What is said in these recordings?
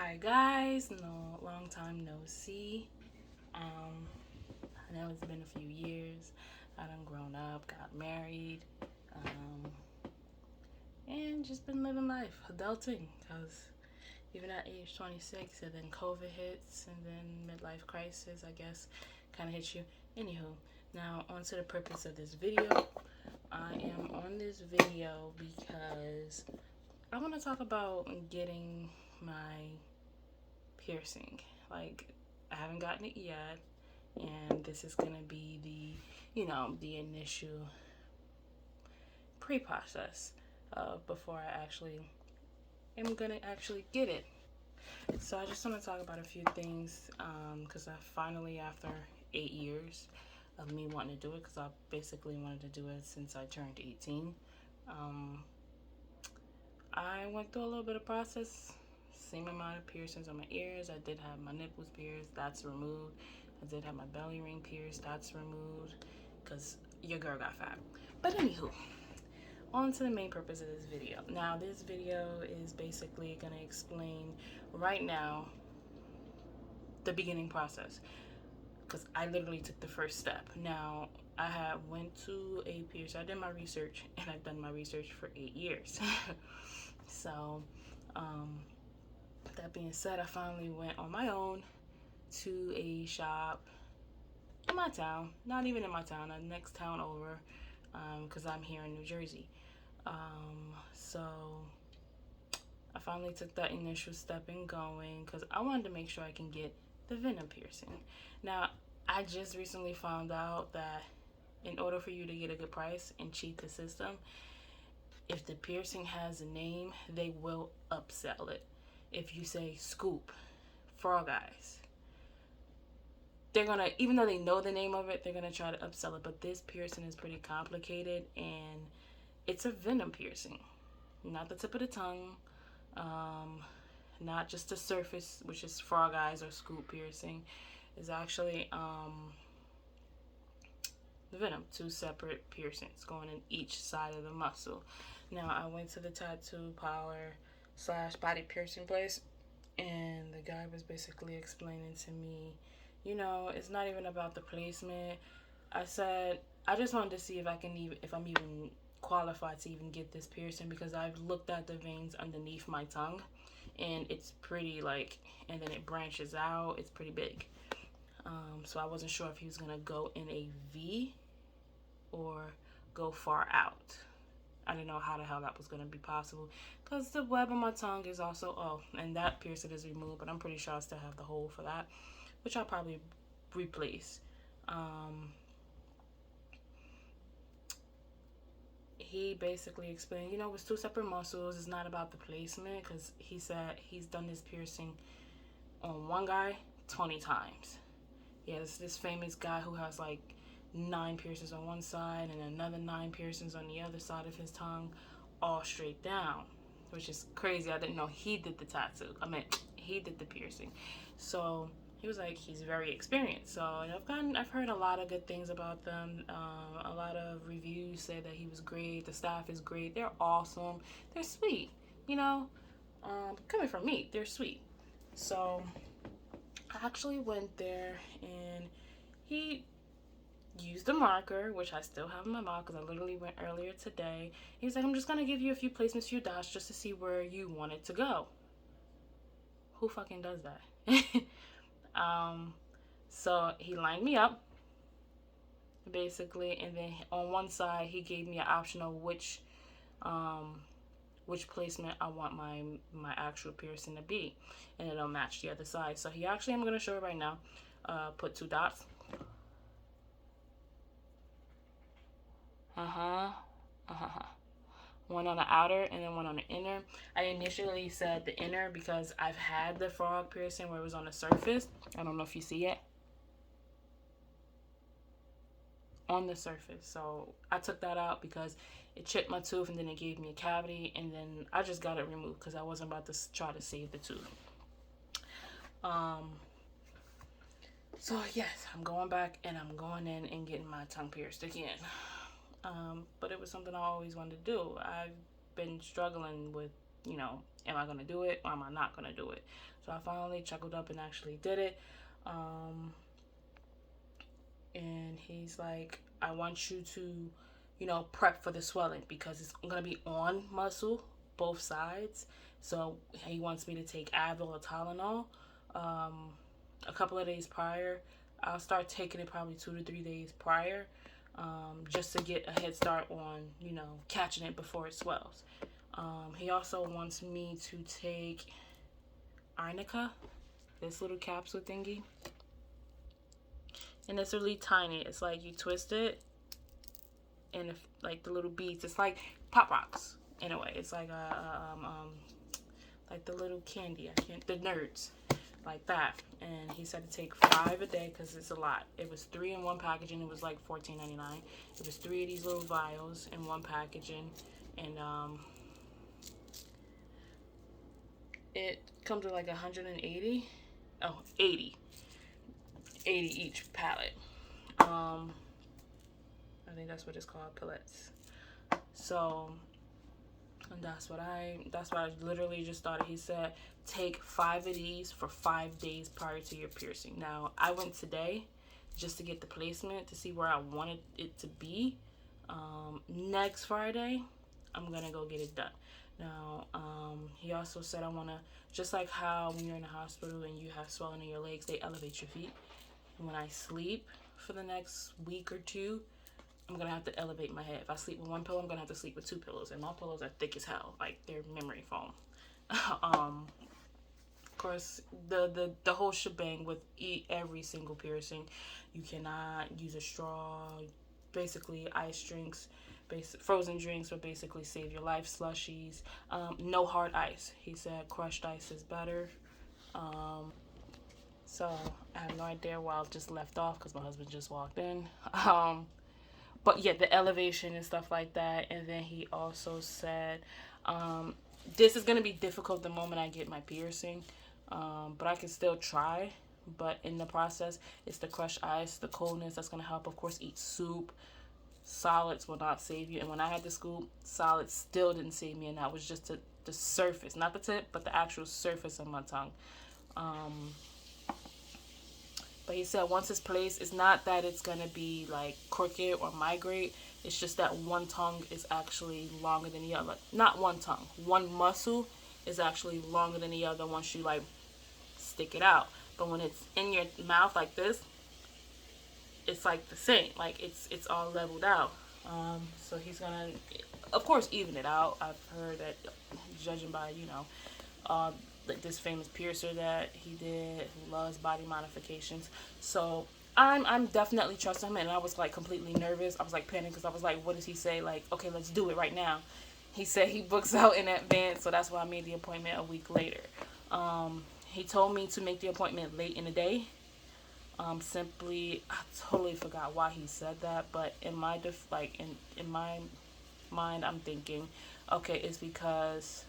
Hi guys, no long time no see. I know it's been a few years. I done grown up, got married, um, and just been living life, adulting. Cause even at age 26, and then COVID hits, and then midlife crisis, I guess, kind of hits you. Anywho, now on to the purpose of this video. I am on this video because I want to talk about getting my piercing. Like, I haven't gotten it yet, and this is gonna be the initial pre-process before I actually am gonna actually get it. So I just want to talk about a few things because I finally, after 8 years of me wanting to do it, because I basically wanted to do it since I turned 18. Um, I went through a little bit of process. Same amount of piercings on my ears. I did have my nipples pierced. That's removed. I did have my belly ring pierced. That's removed because your girl got fat. But anywho, on to the main purpose of this video. Now, this video is basically going to explain right now the beginning process because I literally took the first step. Now, I have went to a piercer. I did my research, and I've done my research for 8 years. So, that being said, I finally went on my own to a shop in my town. Not even in my town, the next town over, because I'm here in New Jersey. So I finally took that initial step in going because I wanted to make sure I can get the venom piercing. Now, I just recently found out that in order for you to get a good price and cheat the system, if the piercing has a name, they will upsell it. If you say Scoop, Frog Eyes, they're gonna, even though they know the name of it, they're gonna try to upsell it. But this piercing is pretty complicated, and it's a venom piercing, not the tip of the tongue, not just the surface, which is Frog Eyes or Scoop piercing. Is actually the venom, two separate piercings going in each side of the muscle. Now, I went to the tattoo parlor / body piercing place, and the guy was basically explaining to me, it's not even about the placement. I said I just wanted to see if I'm even qualified to even get this piercing, because I've looked at the veins underneath my tongue, and it's pretty, and then it branches out. It's pretty big. So I wasn't sure if he was gonna go in a V or go far out. I didn't know how the hell that was going to be possible, because the web on my tongue is also, and that piercing is removed, but I'm pretty sure I still have the hole for that, which I'll probably replace. He basically explained, it's two separate muscles. It's not about the placement, because he said he's done this piercing on one guy 20 times. Yeah, this famous guy who has 9 piercings on one side and another 9 piercings on the other side of his tongue, all straight down, which is crazy. I didn't know he did the tattoo. He did the piercing. So he was like, he's very experienced. So I've heard a lot of good things about them. A lot of reviews say that he was great. The staff is great. They're awesome. They're sweet. Coming from me, they're sweet. So I actually went there, and he used a marker, which I still have in my mouth because I literally went earlier today. He's like, I'm just going to give you a few placements, few dots, just to see where you want it to go. Who fucking does that? So he lined me up, basically, and then on one side, he gave me an option of which placement I want my actual piercing to be, and it'll match the other side. So he actually, I'm going to show it right now, put 2 dots. One on the outer and then one on the inner. I initially said the inner because I've had the frog piercing where it was on the surface. I don't know if you see it. On the surface. So I took that out because it chipped my tooth, and then it gave me a cavity, and then I just got it removed because I wasn't about to try to save the tooth. So yes, I'm going back, and I'm going in and getting my tongue pierced again. But it was something I always wanted to do. I've been struggling with, Am I gonna do it or am I not gonna do it? So I finally chuckled up and actually did it. And he's like, I want you to, prep for the swelling because it's gonna be on muscle, both sides. So he wants me to take Advil or Tylenol. A couple of days prior. I'll start taking it probably 2 to 3 days prior, just to get a head start on, catching it before it swells. He also wants me to take Arnica, this little capsule thingy. And it's really tiny. It's like you twist it, and like the little beads, it's like Pop Rocks in a way. It's like like the little candy. The Nerds, like that. And he said to take 5 a day because it's a lot. It was 3 in one packaging. It was like $14.99. It was 3 of these little vials in one packaging, and it comes with like 180. Oh, 80 each pallet. I think that's what it's called, pellets. So, and that's what I literally just started. He said take 5 of these for 5 days prior to your piercing. Now I went today just to get the placement to see where I wanted it to be. Next Friday I'm gonna go get it done. Now he also said I want to, just like how when you're in the hospital and you have swelling in your legs, they elevate your feet. When I sleep for the next week or 2, I'm gonna have to elevate my head. If I sleep with 1 pillow, I'm gonna have to sleep with 2 pillows, and my pillows are thick as hell, like they're memory foam. Of course, the whole shebang with every single piercing, you cannot use a straw. Basically, ice drinks, frozen drinks will basically save your life. Slushies, no hard ice. He said crushed ice is better. So I have no idea why I just left off because my husband just walked in. But yeah, the elevation and stuff like that. And then he also said, this is going to be difficult the moment I get my piercing, but I can still try. But in the process, it's the crushed ice, the coldness that's going to help. Of course, eat soup. Solids will not save you. And when I had the scoop, solids still didn't save me. And that was just the surface, not the tip, but the actual surface of my tongue. But he said once it's placed, it's not that it's going to be like crooked or migrate. It's just that one tongue is actually longer than the other. Not one tongue. One muscle is actually longer than the other once you like stick it out. But when it's in your mouth like this, it's like the same. Like it's all leveled out. So he's going to, of course, even it out. I've heard that, judging by, like this famous piercer that he did who loves body modifications. So I'm definitely trusting him, and I was like completely nervous. I was like panicking because I was like, what does he say? Like, okay, let's do it right now. He said he books out in advance, so that's why I made the appointment a week later. He told me to make the appointment late in the day. Simply, I totally forgot why he said that, but in my in my mind, I'm thinking, okay, it's because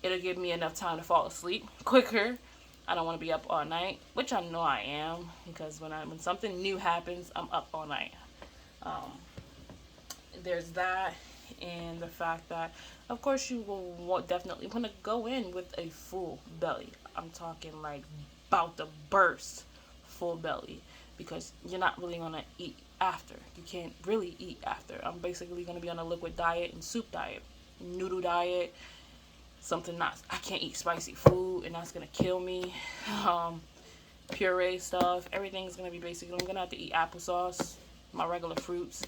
it'll give me enough time to fall asleep quicker. I don't want to be up all night, which I know I am, because when something new happens, I'm up all night. There's that, and the fact that, of course, you will definitely want to go in with a full belly. I'm talking like about to burst full belly, because you're not really going to eat after. You can't really eat after. I'm basically going to be on a liquid diet and soup diet, noodle diet, I can't eat spicy food, and that's gonna kill me. Puree stuff, everything's gonna be basically, I'm gonna have to eat applesauce, my regular fruits,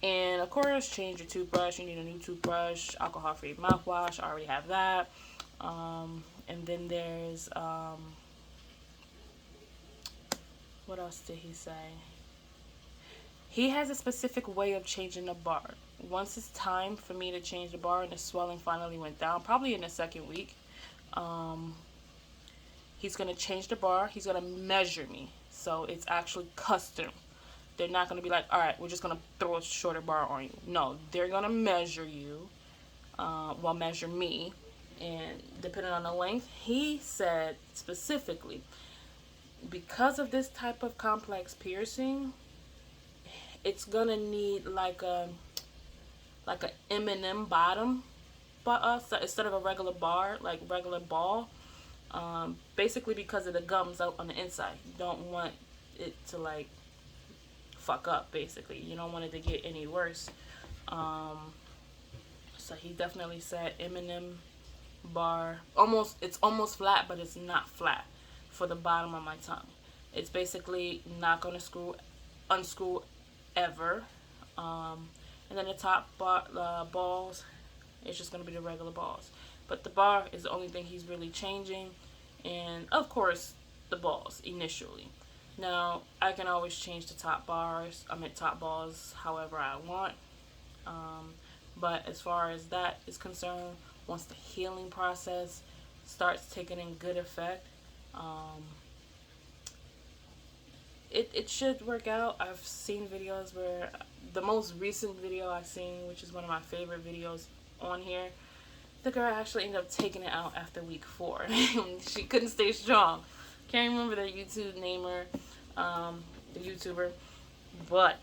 and of course change your toothbrush. You need a new toothbrush, alcohol free mouthwash, I already have that. And then there's what else did he say? He has a specific way of changing the bar. Once it's time for me to change the bar and the swelling finally went down, probably in the second week, he's going to change the bar. He's going to measure me. So it's actually custom. They're not going to be like, all right, we're just going to throw a shorter bar on you. No, they're going to measure you, measure me. And depending on the length, he said specifically, because of this type of complex piercing, it's going to need like a M&M bottom by us instead of a regular bar, like regular ball. Basically because of the gums out on the inside. You don't want it to like fuck up. Basically, you don't want it to get any worse. So he definitely said Eminem bar. It's almost flat, but it's not flat for the bottom of my tongue. It's basically not gonna unscrew ever. And then the top balls, it's just gonna be the regular balls. But the bar is the only thing he's really changing, and of course the balls initially. Now I can always change the top balls however I want. But as far as that is concerned, once the healing process starts taking in good effect, it should work out. I've seen videos where the most recent video I've seen, which is one of my favorite videos on here, the girl actually ended up taking it out after week 4. She couldn't stay strong. Can't remember the YouTube namer, the YouTuber, but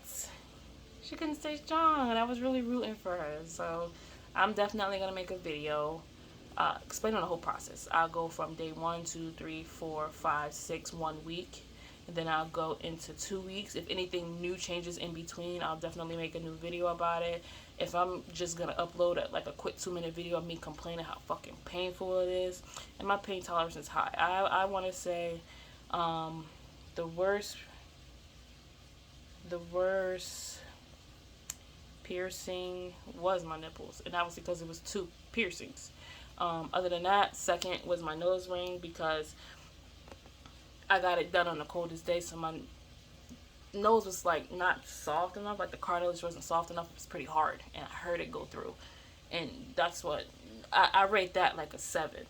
she couldn't stay strong, and I was really rooting for her. So I'm definitely gonna make a video explaining the whole process. I'll go from day 1, 2, 3, 4, 5, 6, 1 week, and then I'll go into 2 weeks. If anything new changes in between, I'll definitely make a new video about it. If I'm just gonna upload a quick 2-minute video of me complaining how fucking painful it is, and my pain tolerance is high. I want to say the worst piercing was my nipples, and that was because it was 2 piercings. Other than that, second was my nose ring, because I got it done on the coldest day, so my nose was like not soft enough, like the cartilage wasn't soft enough. It was pretty hard, and I heard it go through, and that's what I rate that like a 7.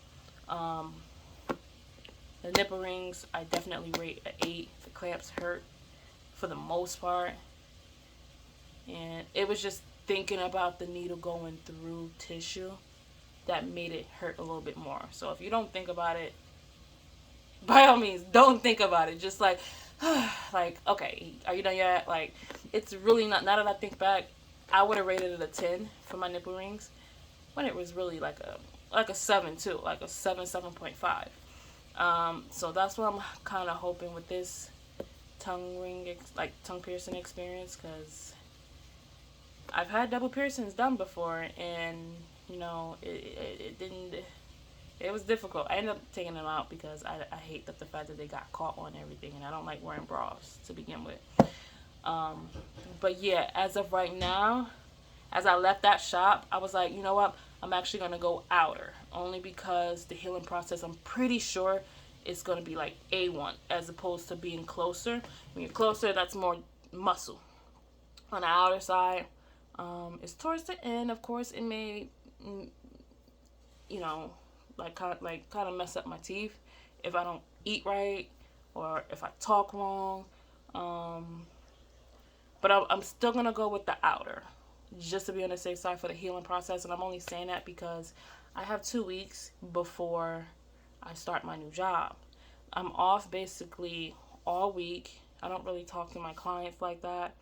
The nipple rings, I definitely rate an 8. The clamps hurt for the most part, and it was just thinking about the needle going through tissue that made it hurt a little bit more. So if you don't think about it, by all means, don't think about it. Just like, okay, are you done yet? Like, it's really not. Now that I think back, I would have rated it a 10 for my nipple rings, when it was really like a 7 too, like a 7.5. So that's what I'm kind of hoping with this tongue piercing experience, because I've had double piercings done before, and you know, it didn't. It was difficult. I ended up taking them out because I hate the fact that they got caught on everything, and I don't like wearing bras to begin with. But yeah, as of right now, as I left that shop, I was like, you know what? I'm actually going to go outer, only because the healing process, I'm pretty sure it's going to be like A1, as opposed to being closer. When you're closer, that's more muscle. On the outer side, it's towards the end. Of course, it may, you know, kind of mess up my teeth if I don't eat right or if I talk wrong. But I'm still gonna go with the outer, just to be on the safe side for the healing process. And I'm only saying that because I have 2 weeks before I start my new job. I'm off basically all week. I don't really talk to my clients like that.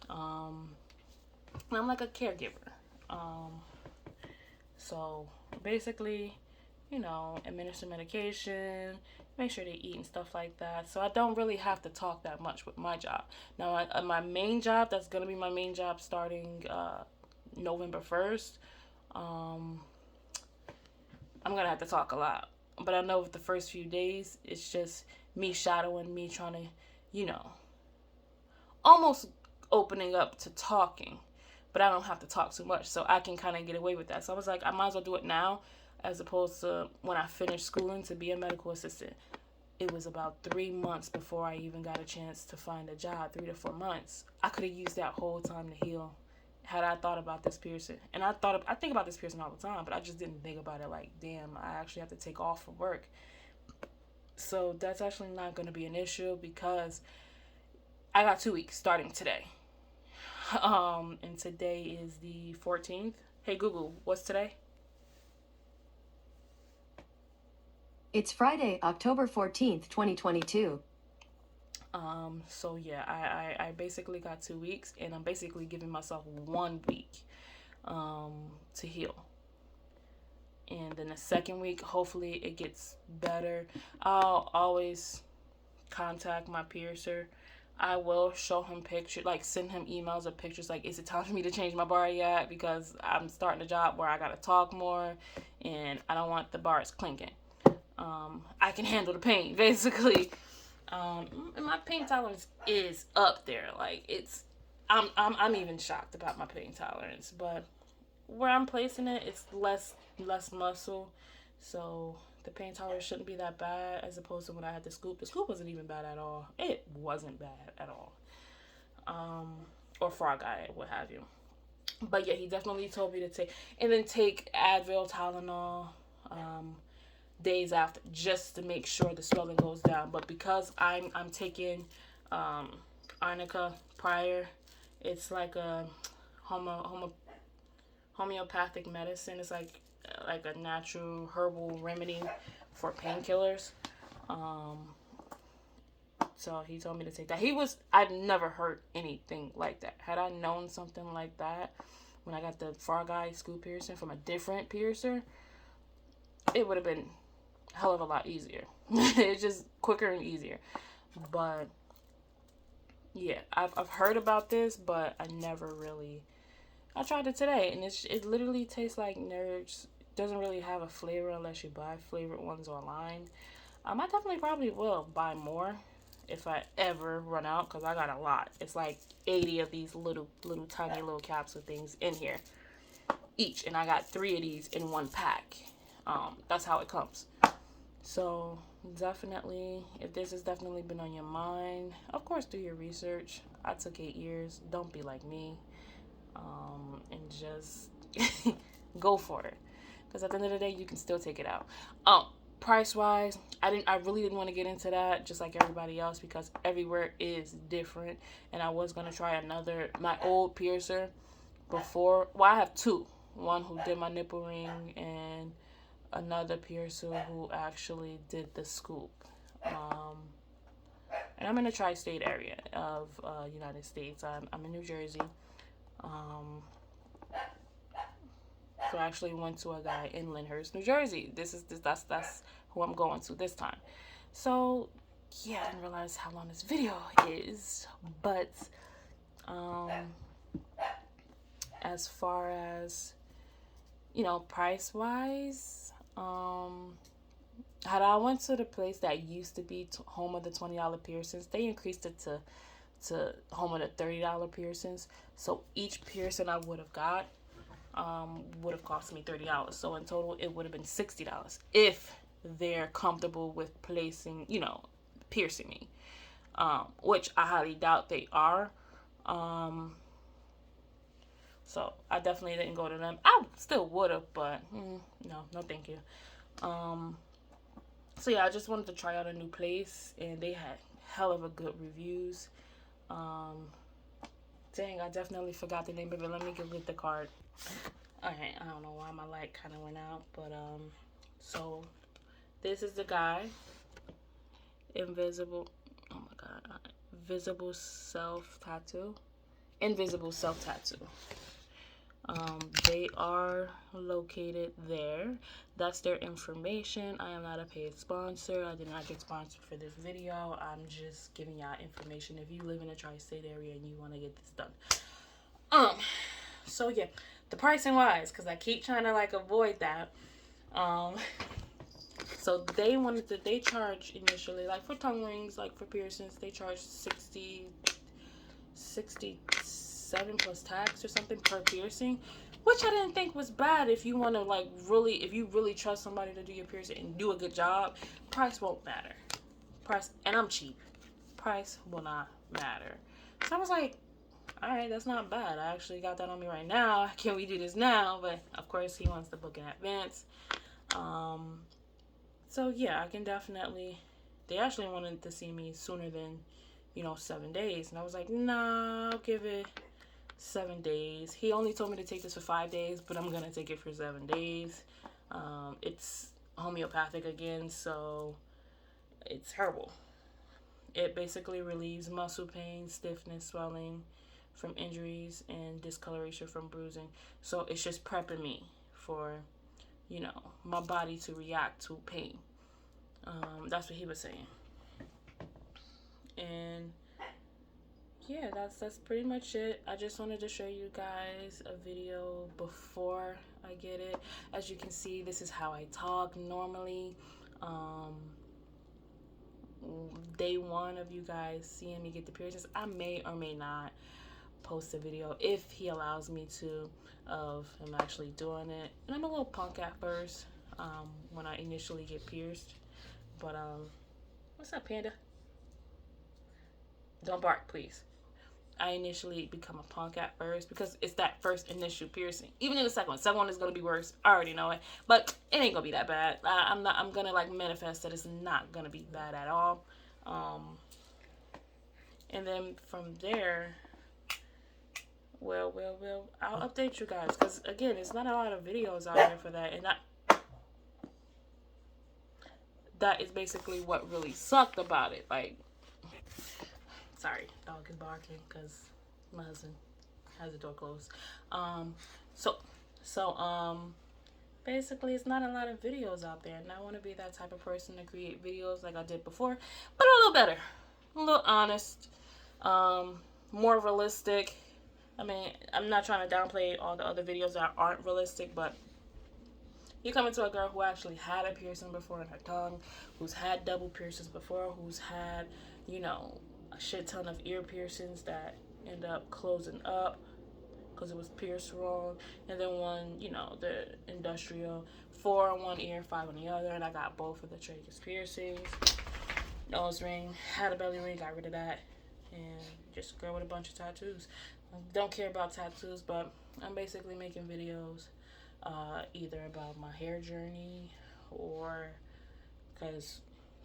I'm like a caregiver. So basically, you know, administer medication, make sure they eat and stuff like that. So I don't really have to talk that much with my job. Now, my main job, that's going to be my main job starting November 1st, I'm going to have to talk a lot. But I know with the first few days, it's just me shadowing, me trying to, you know, almost opening up to talking. But I don't have to talk too much, so I can kind of get away with that. So I was like, I might as well do it now, as opposed to when I finished schooling to be a medical assistant. It was about 3 months before I even got a chance to find a job, 3 to 4 months. I could have used that whole time to heal had I thought about this piercing. And I think about this piercing all the time, but I just didn't think about it like, damn, I actually have to take off from work. So that's actually not going to be an issue because I got 2 weeks starting today. And today is the 14th. Hey Google, what's today? It's Friday, October 14th, 2022. So yeah, I basically got 2 weeks, and I'm basically giving myself 1 week to heal. And then the second week, hopefully it gets better. I'll always contact my piercer. I will show him pictures, like send him emails of pictures, like, is it time for me to change my bar yet? Because I'm starting a job where I gotta talk more, and I don't want the bars clinking. I can handle the pain, basically. And my pain tolerance is up there. Like, it's, I'm even shocked about my pain tolerance. But where I'm placing it, it's less muscle, so the pain tolerance shouldn't be that bad, as opposed to when I had the scoop. The scoop wasn't even bad at all. It wasn't bad at all. Or frog eye, what have you. But yeah, he definitely told me to take Advil, Tylenol, days after, just to make sure the swelling goes down. But because I'm taking arnica prior, it's like a homeopathic medicine. It's like a natural herbal remedy for painkillers. So he told me to take that. I'd never heard anything like that. Had I known something like that when I got the frog eye scoop piercing from a different piercer, it would have been a hell of a lot easier. It's just quicker and easier. But yeah, I've heard about this, but I tried it today, and it literally tastes like nerds. Doesn't really have a flavor unless you buy flavored ones online. I definitely probably will buy more if I ever run out, because I got a lot. It's like 80 of these little tiny little capsule things in here each, and I got 3 of these in one pack. That's how it comes. So definitely, if this has definitely been on your mind, of course do your research. I took 8 years. Don't be like me. And just go for it, because at the end of the day, you can still take it out. Price wise, I really didn't want to get into that, just like everybody else, because everywhere is different. And I was gonna try my old piercer before. Well, I have 2. One who did my nipple ring, and another piercer who actually did the scoop. And I'm in the tri-state area of United States. I'm in New Jersey. So I actually went to a guy in Lyndhurst, New Jersey. That's who I'm going to this time. So yeah, I didn't realize how long this video is, but as far as, price wise, had I went to the place that used to be home of the $20 piercings, they increased it to home of the $30 piercings. So each piercing I would have got would have cost me $30. So in total, it would have been $60 if they're comfortable with piercing me, which I highly doubt they are. So I definitely didn't go to them. I still would have, but no, thank you. So yeah, I just wanted to try out a new place, and they had hell of a good reviews. Dang, I definitely forgot the name of it. Let me get the card. Okay, I don't know why my light kind of went out, but so this is the guy. Invisible Self Tattoo. They are located there. That's their information. I am not a paid sponsor. I did not get sponsored for this video. I'm just giving y'all information if you live in a tri-state area and you want to get this done. So yeah, the pricing wise, because I keep trying to avoid that. So they charge initially, for tongue rings, for piercings, they charge $67 plus tax or something per piercing, which I didn't think was bad. If you want to if you really trust somebody to do your piercing and do a good job, price won't matter. And I'm cheap. Price will not matter. So I was like, all right, that's not bad. I actually got that on me right now. Can we do this now? But of course, he wants to book in advance. So yeah, I can definitely. They actually wanted to see me sooner than 7 days, and I was like, nah, I'll give it 7 days. He only told me to take this for 5 days, but I'm gonna take it for 7 days. It's homeopathic again, so it's herbal. It basically relieves muscle pain, stiffness, swelling from injuries, and discoloration from bruising. So it's just prepping me for you know, my body to react to pain. That's what he was saying. And yeah, that's pretty much it. I just wanted to show you guys a video before I get it. As you can see, this is how I talk normally. Day one of you guys seeing me get the piercings, I may or may not post a video if he allows me to of him actually doing it. And I'm a little punk at first when I initially get pierced, but what's up, Panda? Don't bark, please. I initially become a punk at first because it's that first initial piercing. Even in the second one is gonna be worse. I already know it, but it ain't gonna be that bad. I'm gonna like manifest that it's not gonna be bad at all. And then from there, well, I'll update you guys because again, it's not a lot of videos out there for that, and that is basically what really sucked about it. Like, sorry, dog is barking because my husband has the door closed. Basically, it's not a lot of videos out there, and I want to be that type of person to create videos like I did before, but a little better, a little honest, more realistic. I mean, I'm not trying to downplay all the other videos that aren't realistic, but you're coming to a girl who actually had a piercing before in her tongue, who's had double piercings before, who's had, you know, a shit ton of ear piercings that end up closing up because it was pierced wrong, and then one, you know, the industrial, 4 on one ear, 5 on the other, and I got both of the tragus piercings. Nose ring, had a belly ring, got rid of that, and just a girl with a bunch of tattoos. Don't care about tattoos, but I'm basically making videos either about my hair journey or because,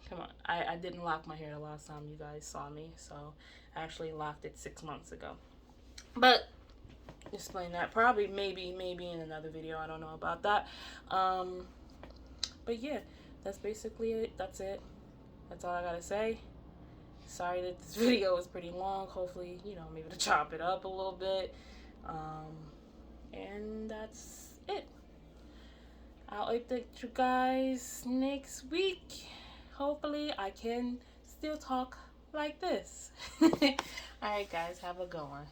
come on, I didn't lock my hair the last time you guys saw me, so I actually locked it 6 months ago. But explain that probably maybe in another video. I don't know about that. But yeah, that's basically it. That's it. That's all I gotta say. Sorry that this video was pretty long. Hopefully, you know, maybe to chop it up a little bit. And that's it. I'll update you guys next week. Hopefully, I can still talk like this. Alright, guys, have a good one.